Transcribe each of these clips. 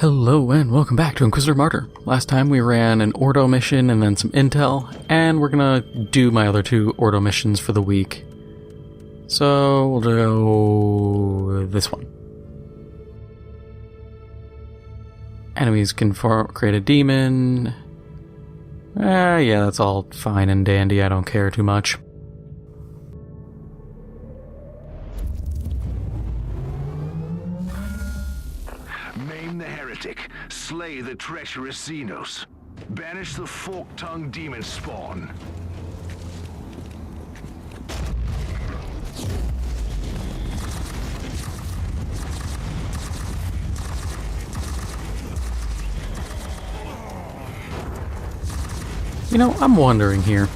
Hello and welcome back to Inquisitor Martyr. Last time we ran an Ordo mission and then some intel, and we're gonna do my other two Ordo missions for the week. So we'll do this one. Enemies can create a demon. Yeah, that's all fine and dandy, I don't care too much. Maim the heretic, slay the treacherous Xenos, banish the fork-tongued demon spawn. You know, I'm wondering here.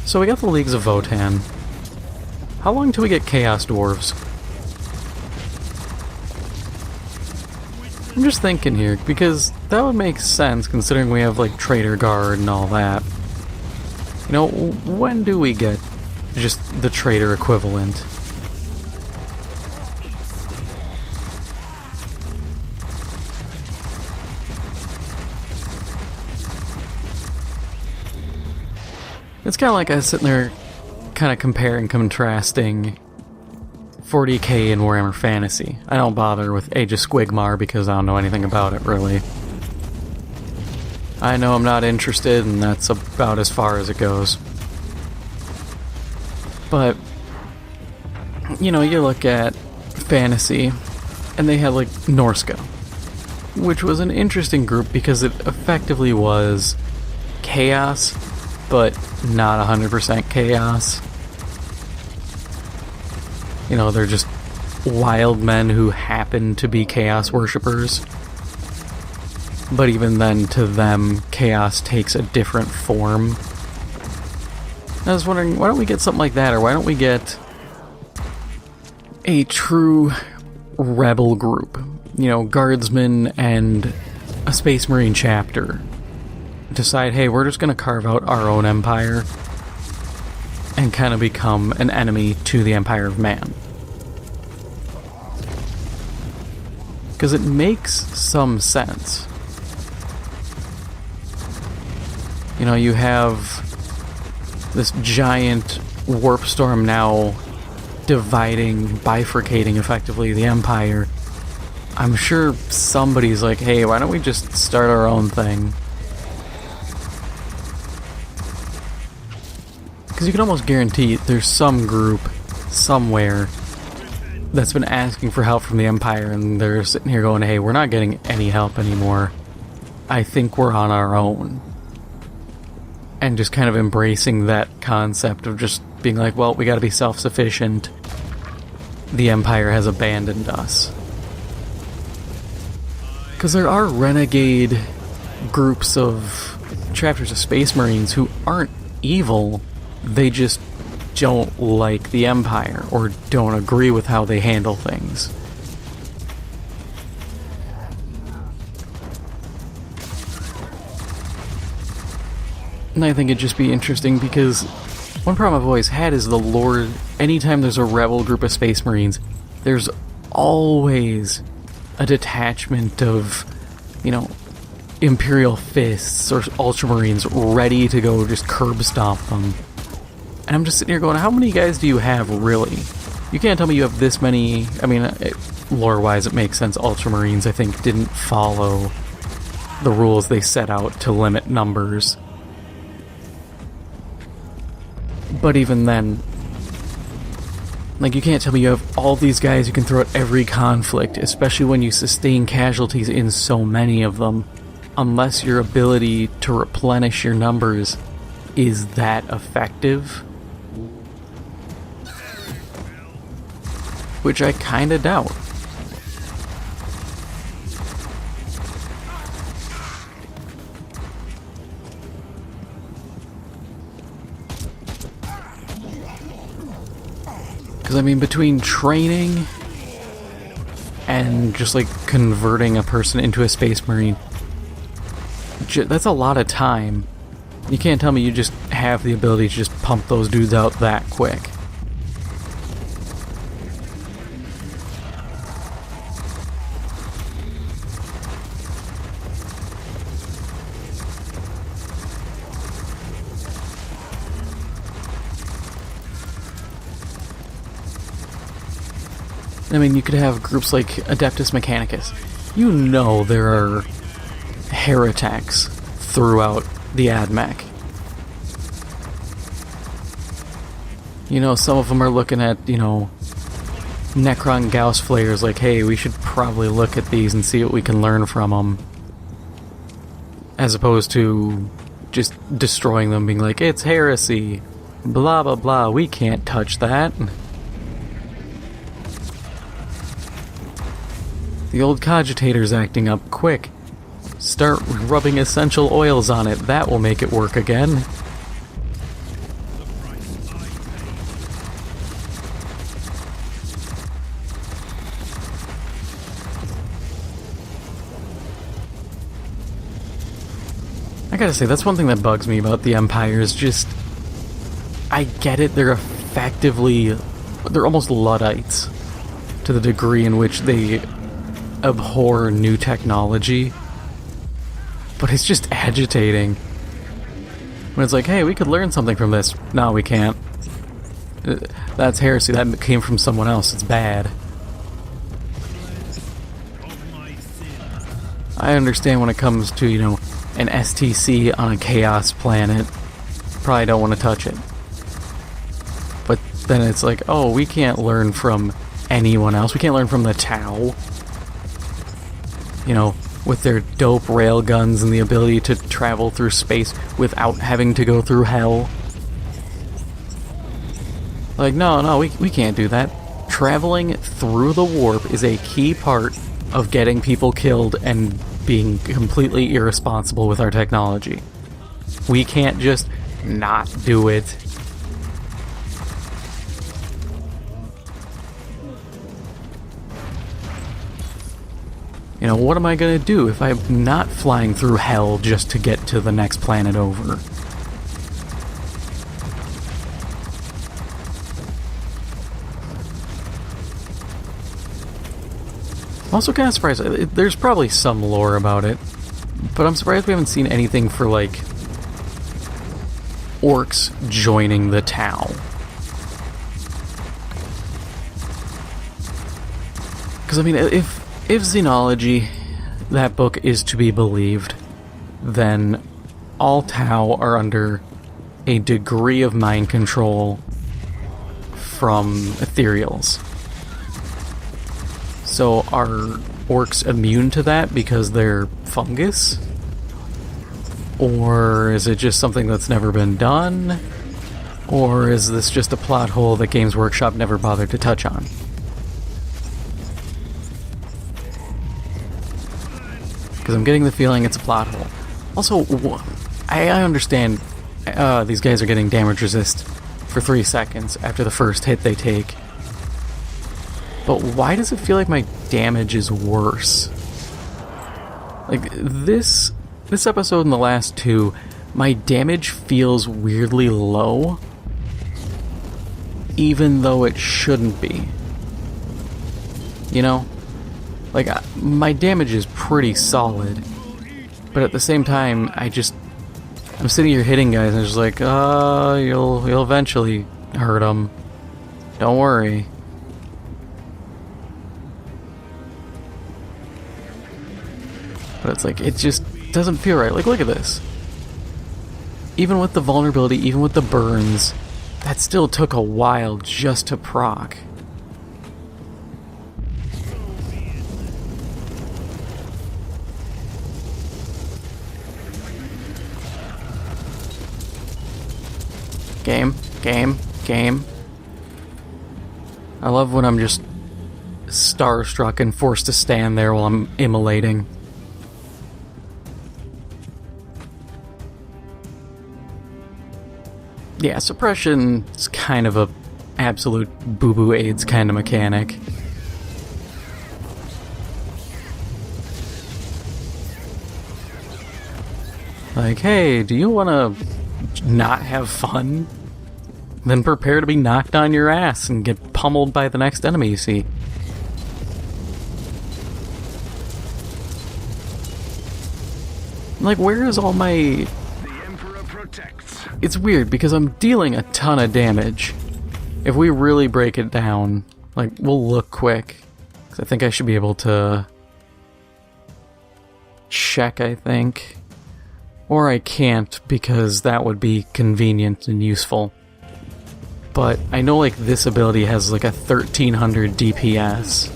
So we got the Leagues of Votan. How long till we get Chaos Dwarves? I'm just thinking here, because that would make sense considering we have, like, Traitor Guard and all that. You know, when do we get just the Traitor equivalent? It's kind of like I was sitting there kind of comparing, contrasting 40K and Warhammer Fantasy. I don't bother with Age of Squigmar because I don't know anything about it, really. I know I'm not interested, and that's about as far as it goes. But, you know, you look at Fantasy, and they had, like, Norska, which was an interesting group because it effectively was chaos, but not 100% chaos. You know, they're just wild men who happen to be chaos worshippers. But even then, to them, chaos takes a different form. I was wondering, why don't we get something like that, or why don't we get a true rebel group? You know, guardsmen and a Space Marine chapter. Decide, hey, we're just going to carve out our own empire and kind of become an enemy to the Empire of Man. Because it makes some sense. You know, you have this giant warp storm now dividing, bifurcating effectively the Empire. I'm sure somebody's like, hey, why don't we just start our own thing? Because you can almost guarantee there's some group somewhere that's been asking for help from the Empire, and they're sitting here going, hey, we're not getting any help anymore. I think we're on our own. And just kind of embracing that concept of just being like, well, we gotta be self-sufficient. The Empire has abandoned us. Because there are renegade groups of chapters of Space Marines who aren't evil. They just don't like the Empire or don't agree with how they handle things. And I think it'd just be interesting because one problem I've always had is the lore. Anytime there's a rebel group of Space Marines, there's always a detachment of, you know, Imperial Fists or Ultramarines ready to go just curb stomp them. And I'm just sitting here going, how many guys do you have, really? You can't tell me you have this many. I mean, lore-wise, it makes sense. Ultramarines, I think, didn't follow the rules they set out to limit numbers. But even then, like, you can't tell me you have all these guys you can throw at every conflict, especially when you sustain casualties in so many of them, unless your ability to replenish your numbers is that effective. Which I kinda doubt. Because, I mean, between training and just, like, converting a person into a Space Marine, that's a lot of time. You can't tell me you just have the ability to just pump those dudes out that quick. I mean, you could have groups like Adeptus Mechanicus. You know there are heretics throughout the AdMech. You know, some of them are looking at, you know, Necron Gauss flayers like, hey, we should probably look at these and see what we can learn from them. As opposed to just destroying them, being like, it's heresy, blah blah blah, we can't touch that. The old cogitator's acting up, quick. Start rubbing essential oils on it, that will make it work again. I gotta say, that's one thing that bugs me about the Empire is just... I get it, they're almost Luddites to the degree in which they abhor new technology. But it's just agitating. When it's like, hey, we could learn something from this. No, we can't. That's heresy, that came from someone else, it's bad. I understand when it comes to, you know, an STC on a chaos planet, probably don't want to touch it. But then it's like, oh, we can't learn from anyone else. We can't learn from the Tau. You know, with their dope railguns and the ability to travel through space without having to go through hell. Like, no, we can't do that. Traveling through the warp is a key part of getting people killed and being completely irresponsible with our technology. We can't just not do it. You know, what am I gonna do if I'm not flying through hell just to get to the next planet over? I'm also kind of surprised. There's probably some lore about it, but I'm surprised we haven't seen anything for, like, orcs joining the Tau. Because, I mean, if Xenology, that book, is to be believed, then all Tau are under a degree of mind control from ethereals. So are orcs immune to that because they're fungus? Or is it just something that's never been done? Or is this just a plot hole that Games Workshop never bothered to touch on? Because I'm getting the feeling it's a plot hole. Also, I understand these guys are getting damage resist for 3 seconds after the first hit they take. But why does it feel like my damage is worse? Like, this episode and the last two, my damage feels weirdly low, even though it shouldn't be. You know? Like, my damage is pretty solid, but at the same time, I'm sitting here hitting guys and I'm just like, you'll eventually hurt them. Don't worry. But it's like, it just doesn't feel right. Like, look at this. Even with the vulnerability, even with the burns, that still took a while just to proc. Game. I love when I'm just starstruck and forced to stand there while I'm immolating. Yeah, suppression is kind of a absolute boo-boo AIDS kind of mechanic. Like, hey, do you want to not have fun? Then prepare to be knocked on your ass and get pummeled by the next enemy you see. Like, where is all my... The Emperor protects. It's weird, because I'm dealing a ton of damage. If we really break it down, like, we'll look quick. 'Cause I think I should be able to check, I think. Or I can't, because that would be convenient and useful. But I know like this ability has like a 1300 DPS.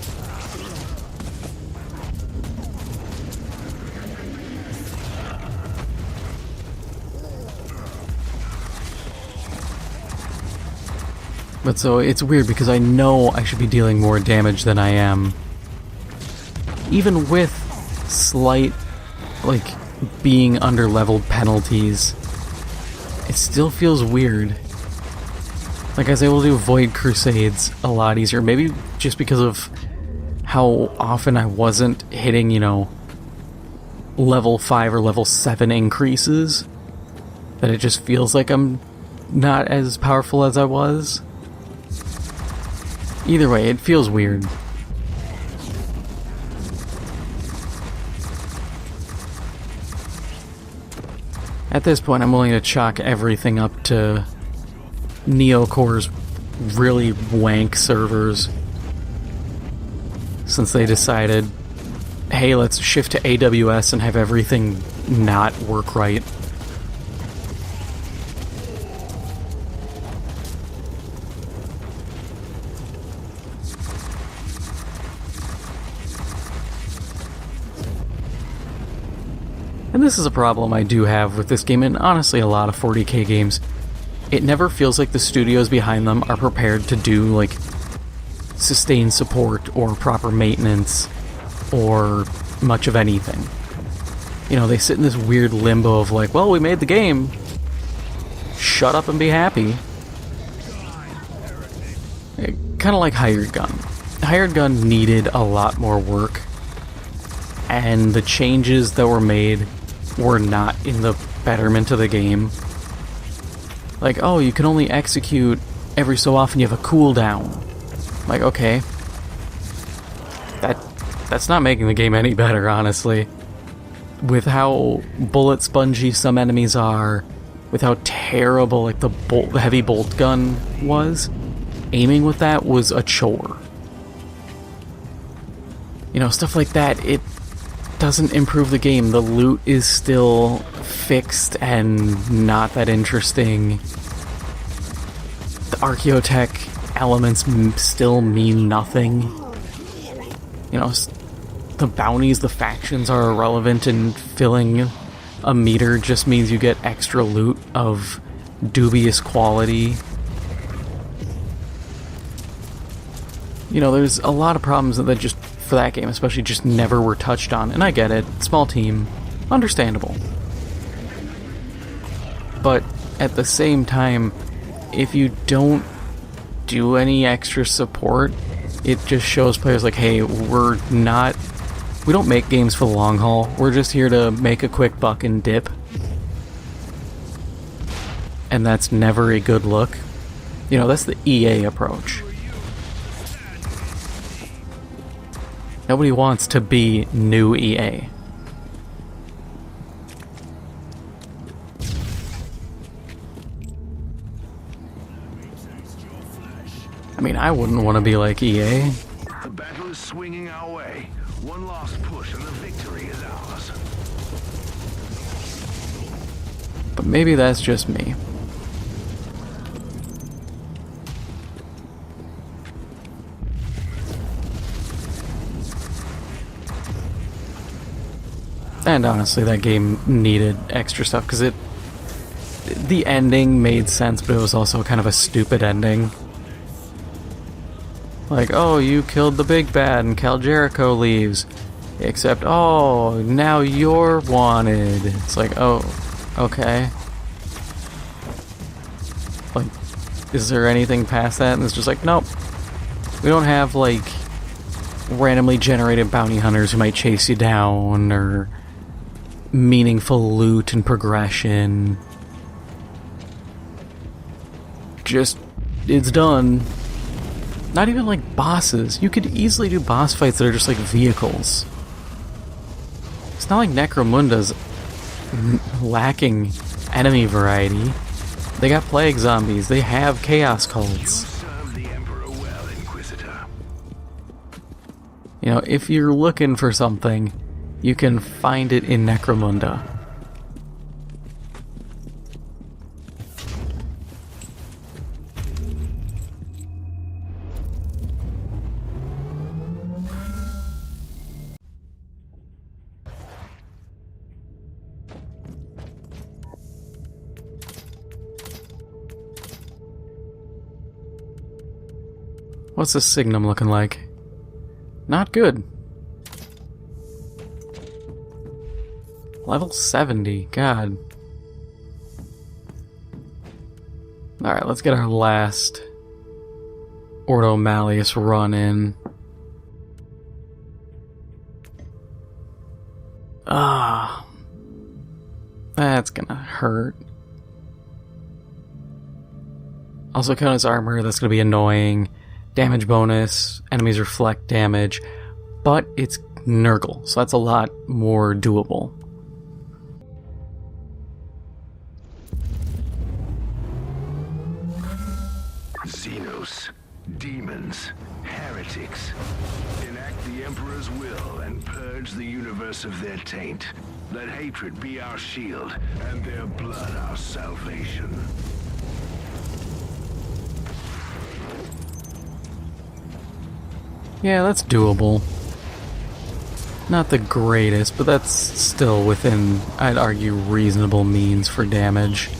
But so it's weird because I know I should be dealing more damage than I am. Even with slight, like, being under-leveled penalties, it still feels weird. Like, I was able to do Void Crusades a lot easier. Maybe just because of how often I wasn't hitting, you know, level 5 or level 7 increases. That it just feels like I'm not as powerful as I was. Either way, it feels weird. At this point, I'm willing to chalk everything up to Neocore's really wank servers. Since they decided, hey, let's shift to AWS and have everything not work right. And this is a problem I do have with this game, and honestly a lot of 40k games. It never feels like the studios behind them are prepared to do, like, sustained support or proper maintenance or much of anything. You know, they sit in this weird limbo of like, well, we made the game. Shut up and be happy. Kind of like Hired Gun. Hired Gun needed a lot more work, and the changes that were made were not in the betterment of the game. Like, oh, you can only execute every so often, you have a cooldown. Like, okay. That's not making the game any better, honestly. With how bullet spongy some enemies are, with how terrible, like, the heavy bolt gun was, aiming with that was a chore. You know, stuff like that, it doesn't improve the game. The loot is still fixed and not that interesting. The archaeotech elements still mean nothing. You know, the bounties, the factions are irrelevant, and filling a meter just means you get extra loot of dubious quality. You know, there's a lot of problems that just, for that game especially, just never were touched on. And I get it, small team, understandable. But at the same time, if you don't do any extra support, it just shows players like, hey, we don't make games for the long haul. We're just here to make a quick buck and dip. And that's never a good look. You know, that's the EA approach. Nobody wants to be new EA. I mean, I wouldn't want to be like EA. The battle is swinging our way. One last push and the victory is ours. But maybe that's just me. And honestly, that game needed extra stuff, because the ending made sense, but it was also kind of a stupid ending. Like, oh, you killed the big bad and Cal Jericho leaves. Except, oh, now you're wanted. It's like, oh, okay. Like, is there anything past that? And it's just like, nope. We don't have, like, randomly generated bounty hunters who might chase you down, or meaningful loot and progression. Just, it's done. Not even like bosses. You could easily do boss fights that are just like vehicles. It's not like Necromunda's lacking enemy variety. They got plague zombies. They have chaos cults. You serve the Emperor well, Inquisitor. You know, if you're looking for something, you can find it in Necromunda. What's the Signum looking like? Not good. Level 70, God. Alright, let's get our last Ordo Malleus run in. That's gonna hurt. Also count as armor, that's gonna be annoying. Damage bonus, enemies reflect damage, but it's Nurgle, so that's a lot more doable. Xenos, demons, heretics. Enact the Emperor's will and purge the universe of their taint. Let hatred be our shield, and their blood our salvation. Yeah, that's doable. Not the greatest, but that's still within, I'd argue, reasonable means for damage.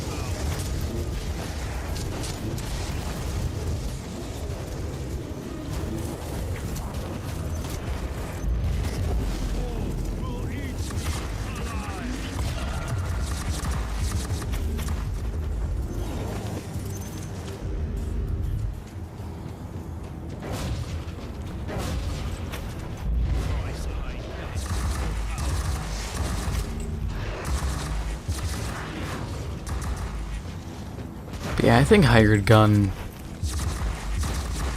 Yeah, I think Hired Gun,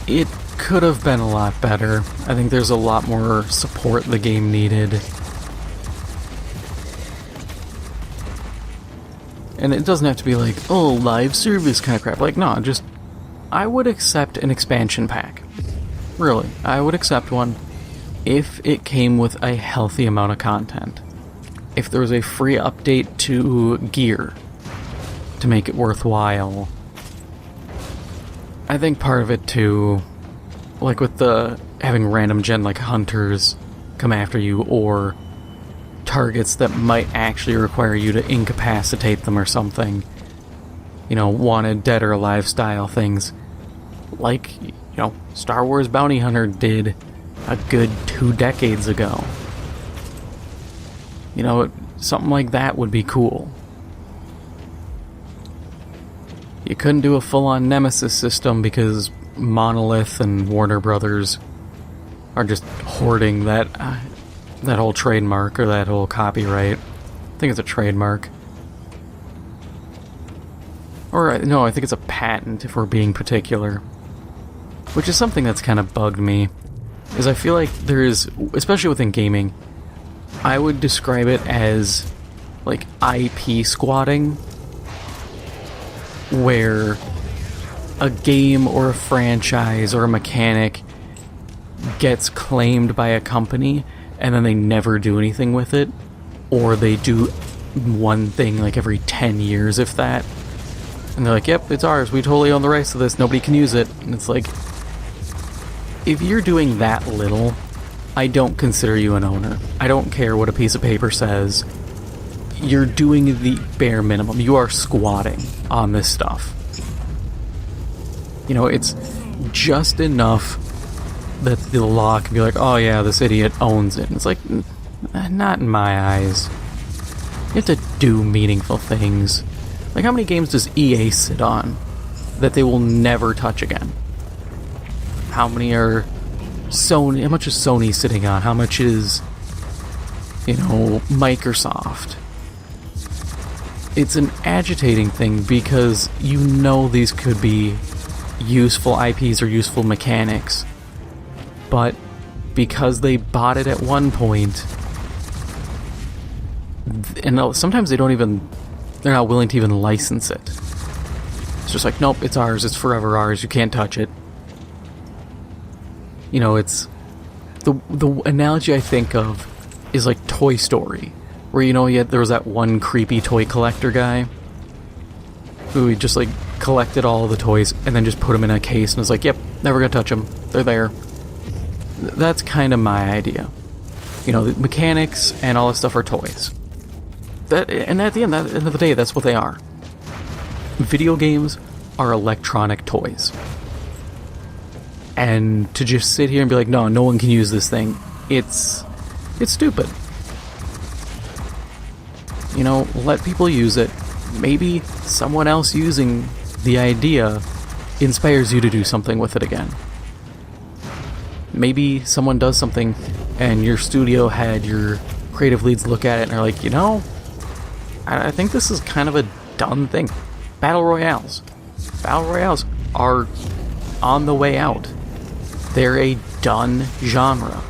it could have been a lot better. I think there's a lot more support the game needed. And it doesn't have to be like, oh, live service kind of crap. Like, no, just, I would accept an expansion pack. Really, I would accept one if it came with a healthy amount of content. If there was a free update to gear to make it worthwhile. I think part of it too, like with the having random gen like hunters come after you, or targets that might actually require you to incapacitate them or something. You know, wanted dead or alive style things. Like, you know, Star Wars Bounty Hunter did a good 2 decades ago. You know, something like that would be cool. You couldn't do a full-on Nemesis system because Monolith and Warner Brothers are just hoarding that whole trademark, or that whole copyright. I think it's a trademark. Or, no, I think it's a patent if we're being particular. Which is something that's kind of bugged me. Is I feel like there is, especially within gaming, I would describe it as like IP squatting, where a game or a franchise or a mechanic gets claimed by a company and then they never do anything with it, or they do one thing like every 10 years, if that, and they're like, yep, it's ours, we totally own the rights to this, nobody can use it. And it's like, if you're doing that little, I don't consider you an owner. I don't care what a piece of paper says. You're doing the bare minimum. You are squatting on this stuff. You know, it's just enough that the law can be like, oh yeah, this idiot owns it. And it's like, not in my eyes. You have to do meaningful things. Like, how many games does EA sit on that they will never touch again? How many are Sony? How much is Sony sitting on? How much is, you know, Microsoft? It's an agitating thing because you know these could be useful IPs or useful mechanics, but because they bought it at one point, and sometimes they don't even, they're not willing to even license it. It's just like, nope, it's ours, it's forever ours, you can't touch it. You know, it's the analogy I think of is like Toy Story, where, you know, there was that one creepy toy collector guy who just like collected all the toys and then just put them in a case and was like, yep, never gonna touch them, they're there. That's kind of my idea. You know, the mechanics and all this stuff are toys. And at the end of the day, that's what they are. Video games are electronic toys. And to just sit here and be like, no one can use this thing, it's stupid. You know, let people use it. Maybe someone else using the idea inspires you to do something with it again. Maybe someone does something and your studio head, your creative leads look at it and are like, you know, I think this is kind of a done thing. Battle Royales. Battle Royales are on the way out. They're a done genre.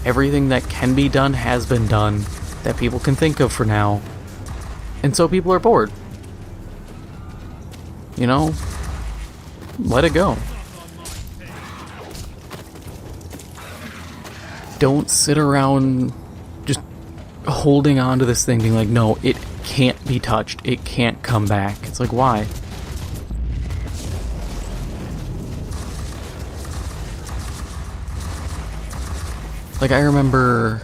Everything that can be done has been done, that people can think of for now. And so people are bored. You know, let it go. Don't sit around just holding on to this thing being like, no, it can't be touched. It can't come back. It's like, why? Like, I remember...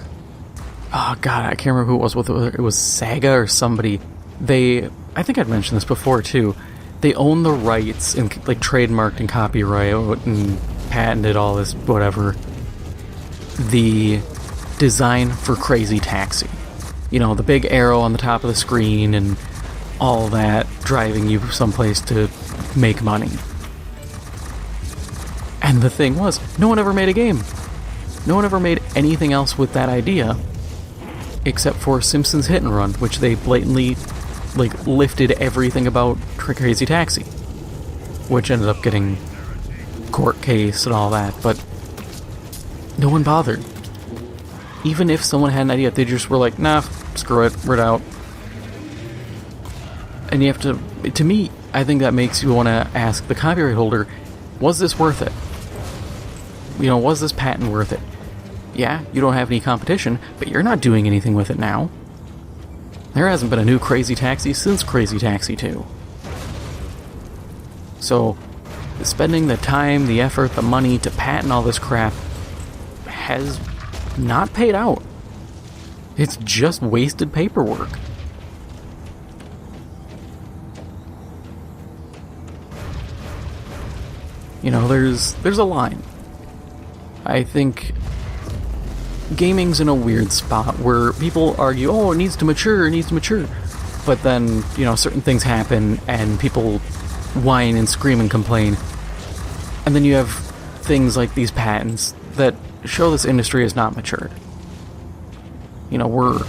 Oh, God, I can't remember who it was. Whether it was Saga or somebody. I think I'd mentioned this before, too. They own the rights and, like, trademarked and copyright and patented all this, whatever. The design for Crazy Taxi. You know, the big arrow on the top of the screen and all that, driving you someplace to make money. And the thing was, no one ever made a game. No one ever made anything else with that idea, except for Simpsons Hit and Run, which they blatantly, like, lifted everything about Crazy Taxi, which ended up getting court case and all that, but no one bothered. Even if someone had an idea, they just were like, nah, screw it, we're out. And you have to me, I think that makes you want to ask the copyright holder, was this worth it? You know, was this patent worth it? Yeah, you don't have any competition, but you're not doing anything with it now. There hasn't been a new Crazy Taxi since Crazy Taxi 2. So, spending the time, the effort, the money to patent all this crap has not paid out. It's just wasted paperwork. You know, there's a line. I think gaming's in a weird spot where people argue, oh, it needs to mature, but then, you know, certain things happen and people whine and scream and complain, and then you have things like these patents that show this industry has not matured. You know, we're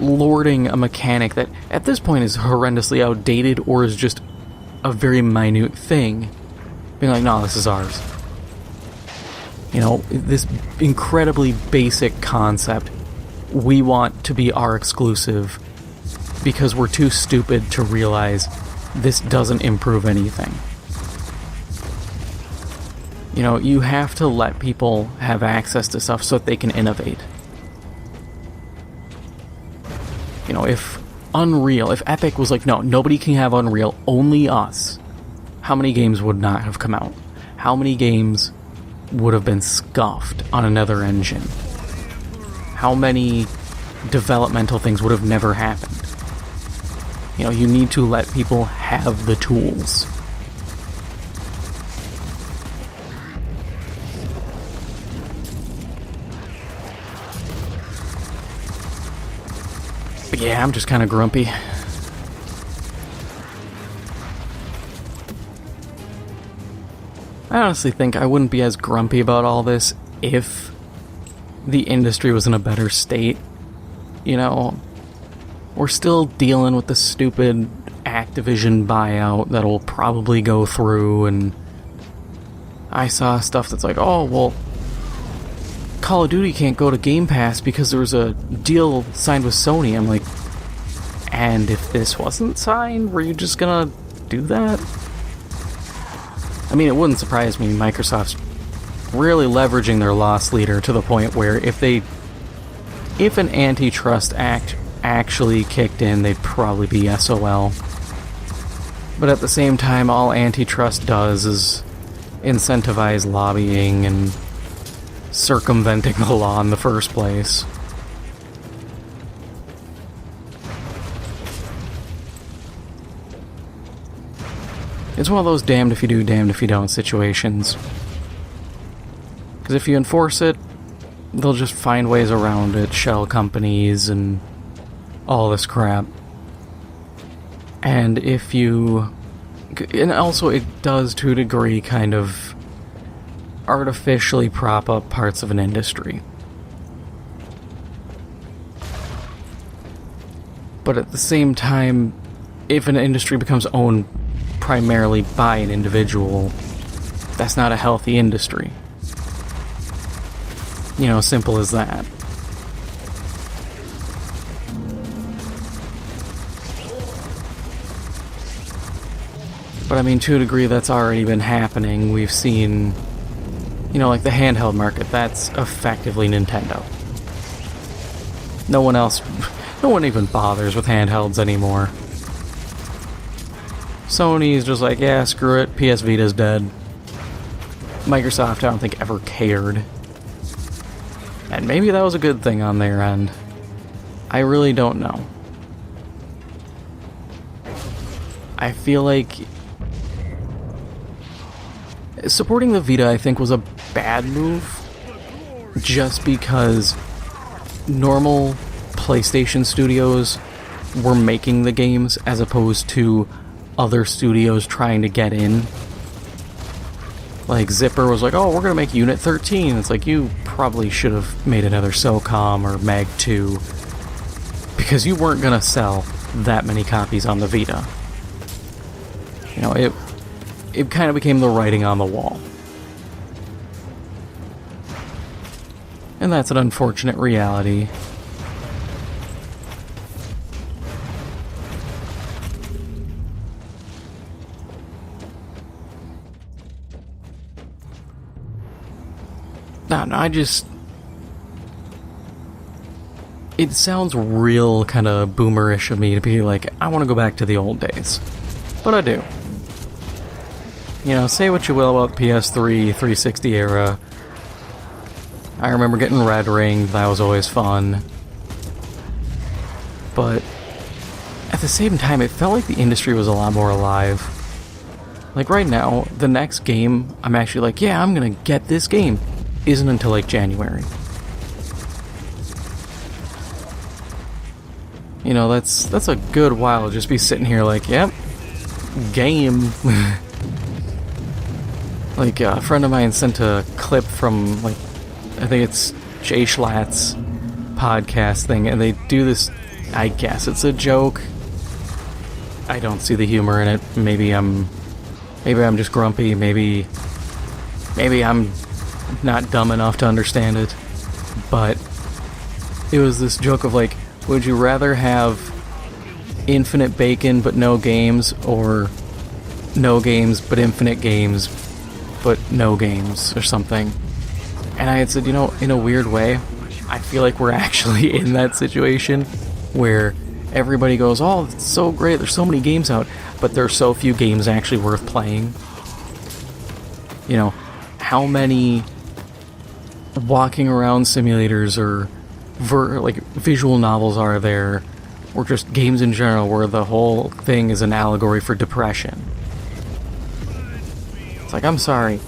lording a mechanic that at this point is horrendously outdated or is just a very minute thing, being like, no, this is ours. You know, this incredibly basic concept, we want to be our exclusive because we're too stupid to realize this doesn't improve anything. You know, you have to let people have access to stuff so that they can innovate. You know, if Epic was like, no, nobody can have Unreal, only us, how many games would not have come out? How many games would have been scuffed on another engine? How many developmental things would have never happened? You know, you need to let people have the tools. But yeah, I'm just kind of grumpy. I honestly think I wouldn't be as grumpy about all this if the industry was in a better state. You know, we're still dealing with the stupid Activision buyout that'll probably go through, and I saw stuff that's like, oh, well, Call of Duty can't go to Game Pass because there was a deal signed with Sony. I'm like, and if this wasn't signed, were you just gonna do that? I mean, it wouldn't surprise me. Microsoft's really leveraging their loss leader to the point where if an antitrust act actually kicked in, they'd probably be SOL. But at the same time, all antitrust does is incentivize lobbying and circumventing the law in the first place. It's one of those damned if you do, damned if you don't situations. Because if you enforce it, they'll just find ways around it, shell companies and all this crap. And if you... And also it does, to a degree, kind of artificially prop up parts of an industry. But at the same time, if an industry becomes owned primarily by an individual, that's not a healthy industry. You know, simple as that. But I mean, to a degree, that's already been happening. We've seen, you know, like the handheld market, that's effectively Nintendo. No one even bothers with handhelds anymore. Sony's just like, yeah, screw it, PS Vita's dead. Microsoft, I don't think, ever cared. And maybe that was a good thing on their end. I really don't know. I feel like supporting the Vita, I think, was a bad move, just because normal PlayStation studios were making the games as opposed to other studios trying to get in. Like, Zipper was like, oh, we're gonna make Unit 13. It's like, you probably should have made another SOCOM or Mag 2, because you weren't gonna sell that many copies on the Vita. You know, it kind of became the writing on the wall. And that's an unfortunate reality. No, it sounds real kind of boomerish of me to be like, I want to go back to the old days. But I do. You know, say what you will about PS3, 360 era. I remember getting Red Ring, that was always fun. But at the same time, it felt like the industry was a lot more alive. Like right now, the next game, I'm actually like, yeah, I'm gonna get this game, isn't until like January. You know, that's a good while to just be sitting here like, yep, game. Like, a friend of mine sent a clip from, like, I think it's Jay Schlatt's podcast thing, and they do this, I guess it's a joke. I don't see the humor in it. Maybe I'm just grumpy. Maybe I'm not dumb enough to understand it. But it was this joke of like, would you rather have infinite bacon but no games, or no games but infinite games but no games, or something? And I had said, you know, in a weird way, I feel like we're actually in that situation where everybody goes, oh, it's so great, there's so many games out, but there are so few games actually worth playing. You know, how many walking around simulators or visual novels are there, or just games in general where the whole thing is an allegory for depression? It's like, I'm sorry,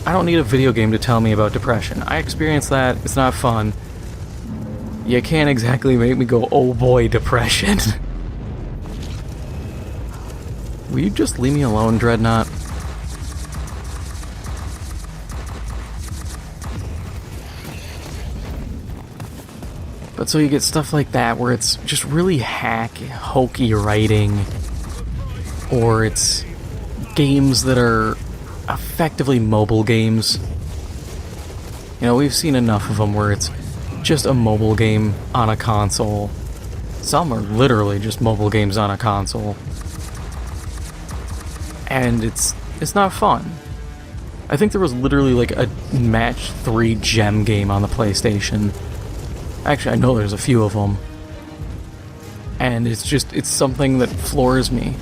I don't need a video game to tell me about depression. I experienced that, it's not fun. You can't exactly make me go, oh boy, depression. Will you just leave me alone, Dreadnought? But so you get stuff like that where it's just really hokey writing, or it's games that are effectively mobile games. You know, we've seen enough of them where it's just a mobile game on a console. Some are literally just mobile games on a console. And it's not fun. I think there was literally like a match 3 gem game on the PlayStation. Actually, I know there's a few of them. And it's something that floors me.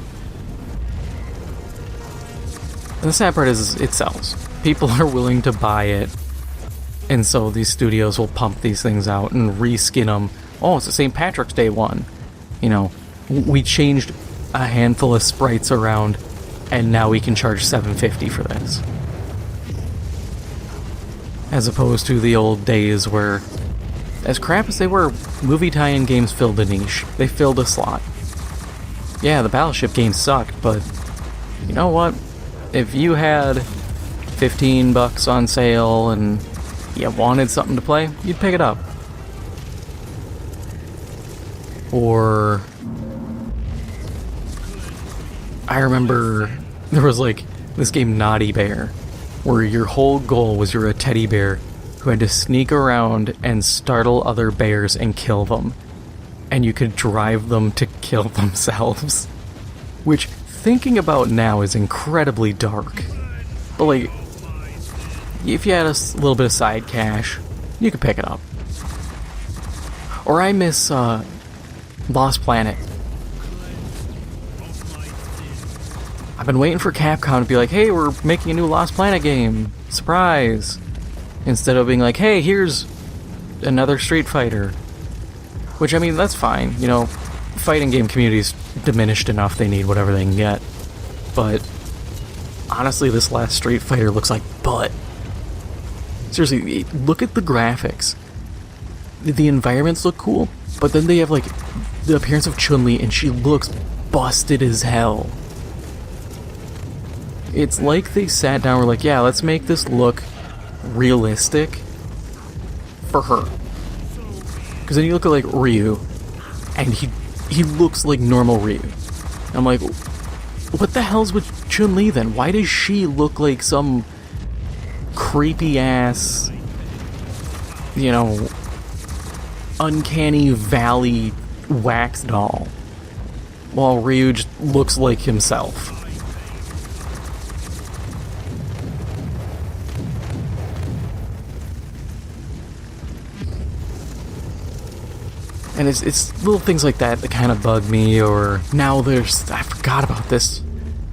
And the sad part is it sells. People are willing to buy it. And so these studios will pump these things out and reskin them. Oh, it's the St. Patrick's Day one. You know, we changed a handful of sprites around, and now we can charge $7.50 for this. As opposed to the old days where, as crap as they were, movie tie-in games filled a niche. They filled a slot. Yeah, the Battleship games sucked, but you know what? If you had $15 on sale and you wanted something to play, you'd pick it up. Or I remember there was like this game Naughty Bear, where your whole goal was you're a teddy bear who had to sneak around and startle other bears and kill them. And you could drive them to kill themselves. Which, thinking about now, is incredibly dark. But like, if you had a little bit of side cash, you could pick it up. Or I miss Lost Planet. I've been waiting for Capcom to be like, hey, we're making a new Lost Planet game. Surprise. Instead of being like, hey, here's another Street Fighter. Which, I mean, that's fine. You know, fighting game community's diminished enough, they need whatever they can get. But honestly, this last Street Fighter looks like butt. Seriously, look at the graphics. The environments look cool, but then they have like the appearance of Chun-Li and she looks busted as hell. It's like they sat down and were like, yeah, let's make this look realistic for her. Because then you look at like Ryu, and he looks like normal Ryu. I'm like, what the hell's with Chun-Li then? Why does she look like some creepy ass, you know, uncanny valley wax doll, while Ryu just looks like himself? And it's little things like that that kind of bug me. Or now there's, I forgot about this,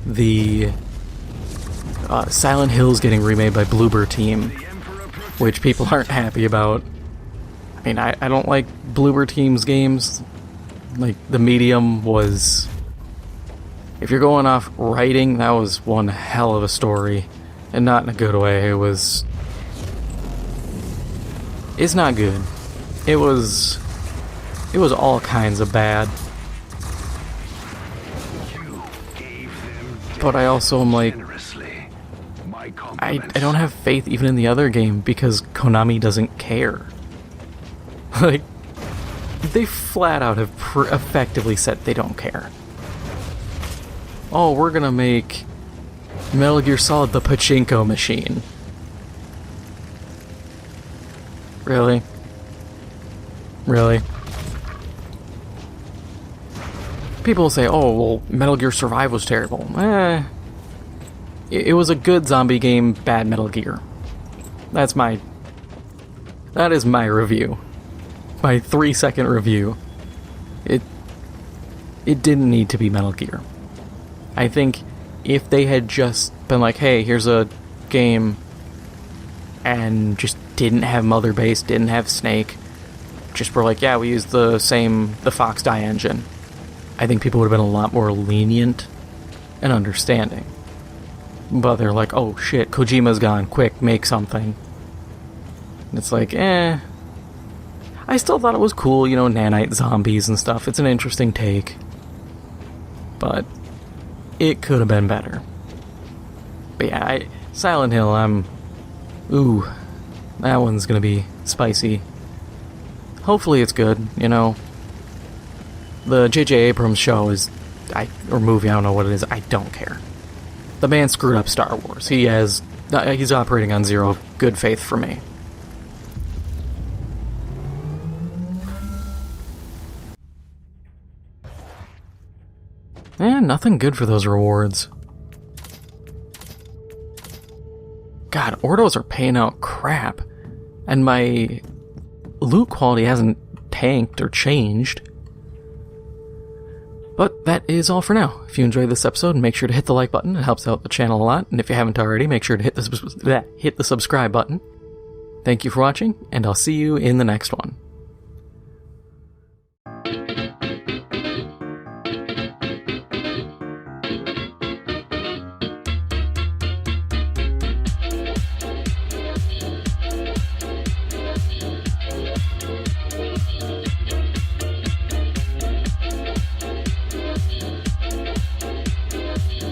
the Silent Hill's getting remade by Bloober Team, which people aren't happy about. I mean, I don't like Bloober Team's games. Like, the Medium was, if you're going off writing, that was one hell of a story. And not in a good way. It's not good. It was all kinds of bad. But I also am like, I don't have faith even in the other game because Konami doesn't care. Like, they flat out have effectively said they don't care. Oh, we're gonna make Metal Gear Solid the pachinko machine. Really? Really? People say, oh, well, Metal Gear Survive was terrible. It was a good zombie game, bad Metal Gear. That is my review. My 3-second review. It didn't need to be Metal Gear. I think if they had just been like, hey, here's a game, and just didn't have Mother Base, didn't have Snake, just were like, yeah, we used the Fox Die engine, I think people would have been a lot more lenient and understanding. But they're like, oh shit, Kojima's gone, quick, make something. And it's like, I still thought it was cool, you know, nanite zombies and stuff. It's an interesting take. But it could have been better. But yeah, Silent Hill, ooh, that one's gonna be spicy. Hopefully it's good, you know. The J.J. Abrams show or movie, I don't know what it is, I don't care. The man screwed up Star Wars. He's operating on zero good faith for me. Nothing good for those rewards. God, Ordos are paying out crap. And my loot quality hasn't tanked or changed. But that is all for now. If you enjoyed this episode, make sure to hit the like button. It helps out the channel a lot. And if you haven't already, make sure to hit the subscribe button. Thank you for watching, and I'll see you in the next one.